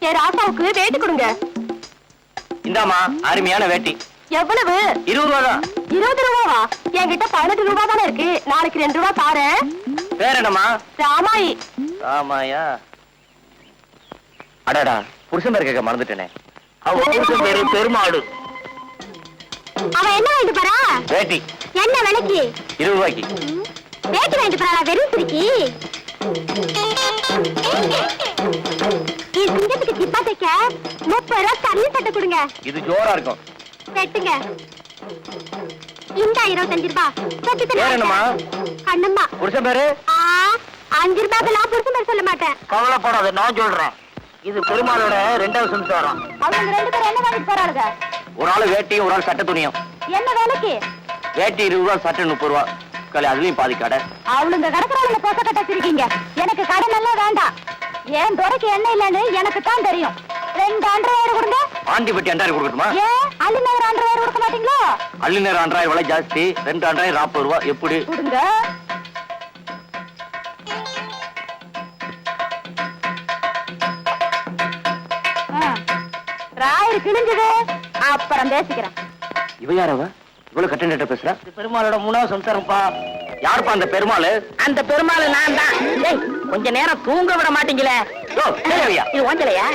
என் ராசாவுக்கு வேட்டி கொடுங்க. இந்தாமா அருமையான வேட்டி. எவ்வளவு? 20 ரூபா தான். 20 ரூபாவா? என்கிட்ட 18 ரூபா தானே இருக்கு. நாளைக்கு 2 ரூபா தாரேன். பேர் என்னம்மா? ராமாயி. ராமாயா? அடடா, புருஷன் பேர் கேட்க மறந்துட்டேனே. அவ புருஷன் பேரு பெருமாடு. அவன் என்ன வாங்கிட்டு போறா? வேட்டி. என்ன விலைக்கு? 20 ரூபாய்க்கு. வேட்டி வாங்கிட்டு போறா வெறும் சிரிக்கி. சிங்கத்துக்கு ஜிப்பா தைக்க 30 ரூபா தண்ணி சட்டை கொடுங்க. இது ஜோரா இருக்கும். வெட்டுங்க. இந்த 25 ரூபா. பேர் என்னம்மா? கண்ணம்மா. புருஷன் பேரு? 5 ரூபாய்க்கெல்லாம் புருஷன் பேர் சொல்ல மாட்டேன். கவலைப்படாத, நான் சொல்றேன். இது பெருமாளோட 2வது சம்சாரம். அவங்க 2 பேரும் என்ன வாங்கிட்டு போறாளுங்க? ஒரு ஆளு வேட்டியும் ஒரு ஆள் சட்டை துணியும். என்ன வேலைக்கு? வேட்டி 20 ரூபா, சட்டை 30 ரூபா. கலை அதுலயும் பாதி கடை. அவளுங்க கடற்கரை போட்ட கட்ட சிரிக்கீங்க. எனக்கு கடன் எல்லாம் வேண்டாம். ஏன் துறைக்கு என்ன இல்லன்னு எனக்கு தான் தெரியும். 2 அண்டர்வேர் கொடுங்க. ஆண்டிப்பட்டி அண்டாயிரம் கொடுக்கட்டுமா? ஏன் அள்ளிநகர் அண்டர்வேர் கொடுக்க மாட்டீங்களோ? அள்ளிநகர் அண்டாயிரம் விலை ஜாஸ்தி. 2 அண்டாயிரம் 40 ரூபா. எப்படி கொடுங்க? ராயர் கிழிஞ்சது. அப்புறம் பேசிக்கிறேன். இவ யாரவ? இவ்வளவு கட்ட பேசுற? பெருமாளோட 3வது சம்சாரம்ப்பா. யாருப்பா அந்த பெருமாள்? அந்த பெருமாள் நான் தான். கொஞ்ச நேரம் தூங்க விட மாட்டீங்களே. இது ஓஞ்சலையா?